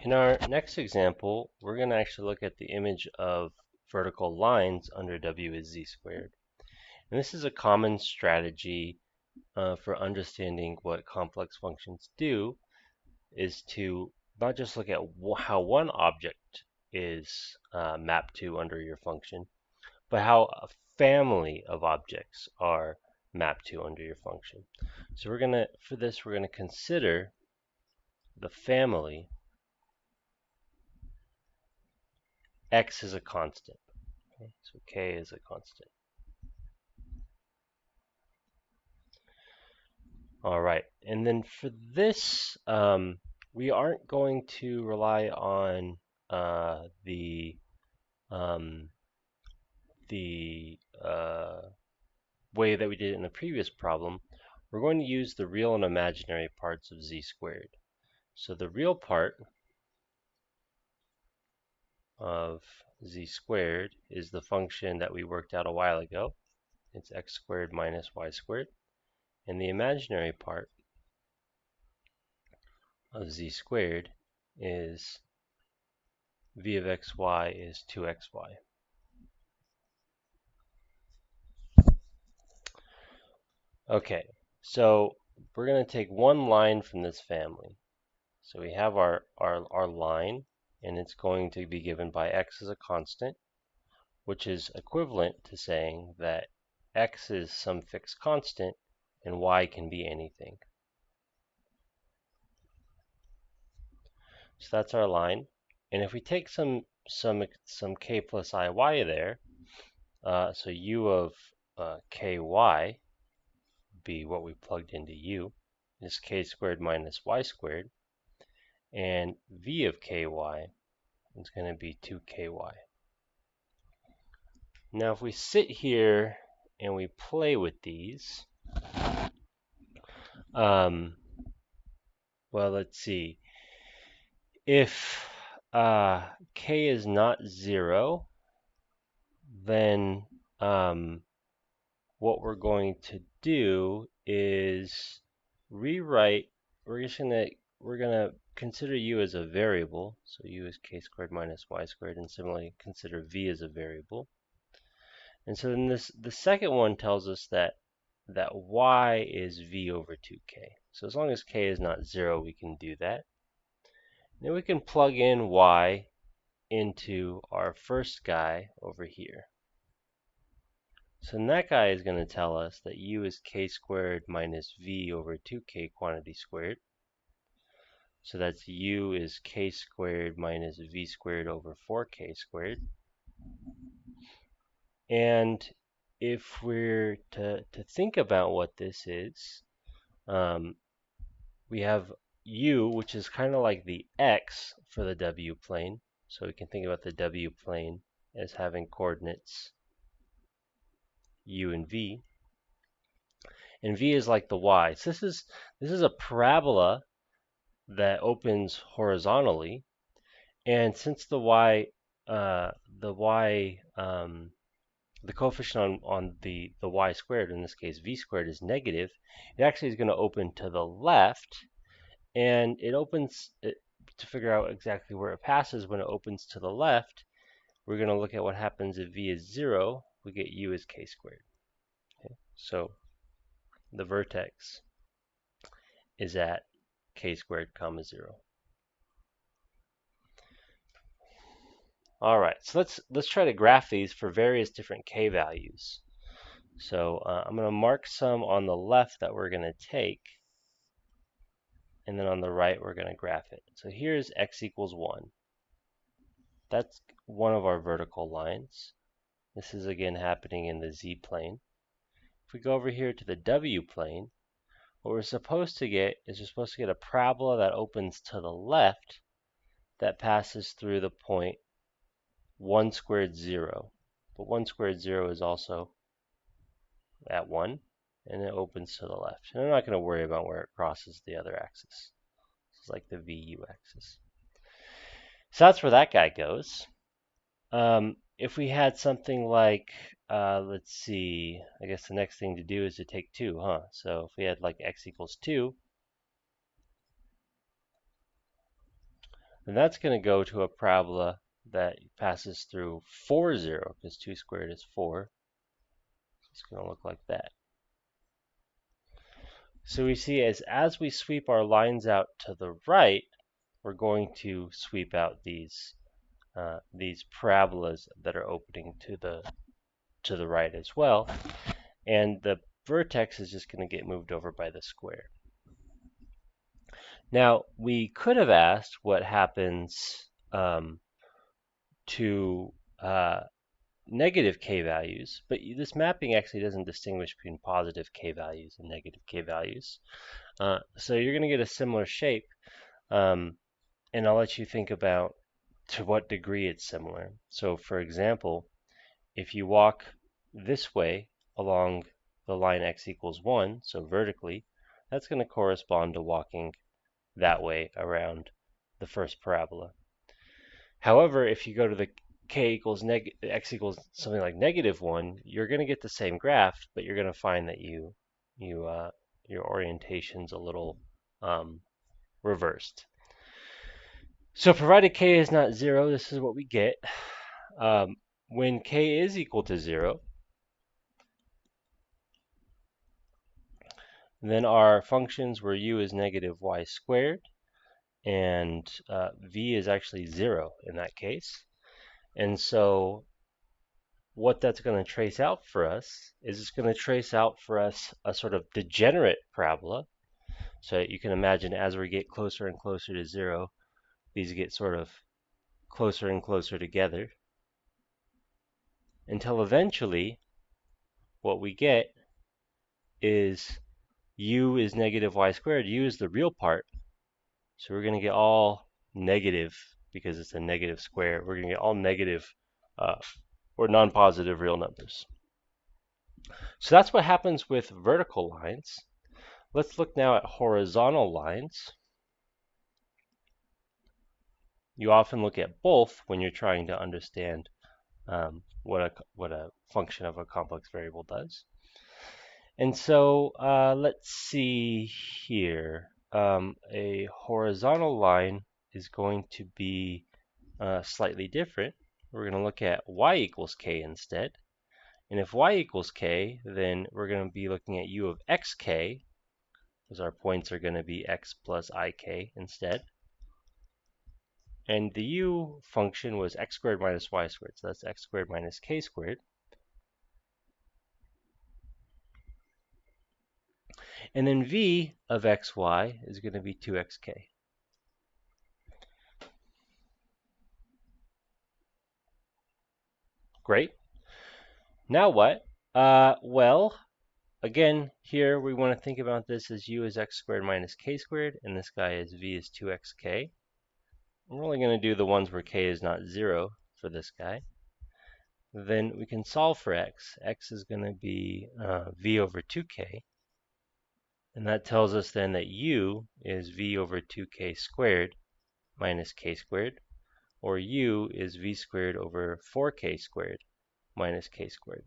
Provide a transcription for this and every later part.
In our next example, we're going to actually look at the image of vertical lines under W is z squared. And this is a common strategy for understanding what complex functions do, is to not just look at how one object is mapped to under your function, but how a family of objects are mapped to under your function. So for this, we're going to consider the family x is a constant. Okay? So k is a constant. All right, and then for this, we aren't going to rely on the way that we did it in the previous problem. We're going to use the real and imaginary parts of z squared. So the real part of z squared is the function that we worked out a while ago. It's x squared minus y squared. And the imaginary part of z squared is v of xy is 2xy. Okay, so we're going to take one line from this family. So we have our line, and it's going to be given by x as a constant, which is equivalent to saying that x is some fixed constant and y can be anything. So that's our line. And if we take some k plus iy there, so u of ky be what we plugged into u is k squared minus y squared, and v of ky is going to be 2ky. Now if we sit here and we play with these, well, let's see. If k is not 0, then what we're going to do is rewrite. We're gonna consider u as a variable, so u is k squared minus y squared, and similarly consider v as a variable. And so then the second one tells us that y is v over 2k. So as long as k is not 0, we can do that. Then we can plug in y into our first guy over here. So that guy is going to tell us that u is k squared minus v over 2k quantity squared. So that's u is k squared minus v squared over 4k squared. And if we're to think about what this is, we have u, which is kind of like the x for the w plane. So we can think about the w plane as having coordinates u and v. And v is like the y. So this is a parabola that opens horizontally, and since the coefficient on the y squared, in this case v squared, is negative, it actually is going to open to the left, and it opens to figure out exactly where it passes. When it opens to the left, we're going to look at what happens if v is 0. We get u as k squared. Okay? So the vertex is at k squared comma 0. All right, so let's try to graph these for various different k values. So I'm going to mark some on the left that we're going to take, and then on the right we're going to graph it. So here's x equals 1. That's one of our vertical lines. This is again happening in the z plane. If we go over here to the w plane, what we're supposed to get is a parabola that opens to the left that passes through the point 1 squared 0. But 1 squared 0 is also at 1, and it opens to the left. And I'm not going to worry about where it crosses the other axis. This is like the VU axis. So that's where that guy goes. If we had something like, let's see, I guess the next thing to do is to take 2, huh? So if we had like x equals 2, then that's going to go to a parabola that passes through 4, 0, because 2 squared is 4. It's going to look like that. So we see as we sweep our lines out to the right, we're going to sweep out these parabolas that are opening to the right as well, and the vertex is just going to get moved over by the square. Now we could have asked what happens to negative k values, but this mapping actually doesn't distinguish between positive k values and negative k values. So you're going to get a similar shape, and I'll let you think about to what degree it's similar. So for example, if you walk this way along the line x equals 1, so vertically, that's going to correspond to walking that way around the first parabola. However, if you go to the k equals x equals something like -1, you're going to get the same graph, but you're going to find that your orientation's a little reversed. So provided k is not 0, this is what we get. When k is equal to 0, then our functions where u is -y squared, and v is actually 0 in that case. And so what that's going to trace out for us is it's going to trace out for us a sort of degenerate parabola. So you can imagine as we get closer and closer to 0, these get sort of closer and closer together, until eventually what we get is u is -y squared. U is the real part, so we're going to get all negative because it's a negative square. We're going to get all negative or non-positive real numbers. So that's what happens with vertical lines. Let's look now at horizontal lines. You often look at both when you're trying to understand what a function of a complex variable does. And so let's see here. A horizontal line is going to be slightly different. We're going to look at y equals k instead. And if y equals k, then we're going to be looking at u of xk, because our points are going to be x plus ik instead. And the u function was x squared minus y squared, so that's x squared minus k squared. And then v of xy is going to be 2xk. Great. Now what? Well, again, here we want to think about this as u is x squared minus k squared, and this guy is v is 2xk. We're only going to do the ones where k is not 0 for this guy. Then we can solve for x. X is going to be v over 2k. And that tells us then that u is v over 2k squared minus k squared, or u is v squared over 4k squared minus k squared.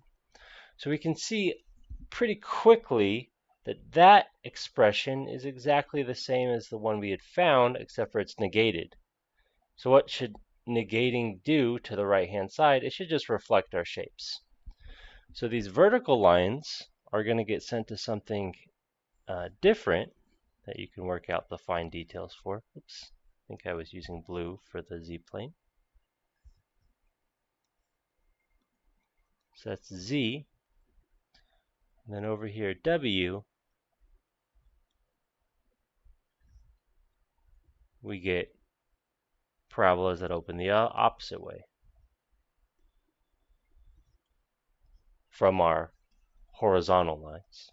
So we can see pretty quickly that that expression is exactly the same as the one we had found, except for it's negated. So what should negating do to the right-hand side? It should just reflect our shapes. So these vertical lines are going to get sent to something different that you can work out the fine details for. Oops, I think I was using blue for the z-plane. So that's z. And then over here, w, we get parabolas that open the opposite way from our horizontal lines.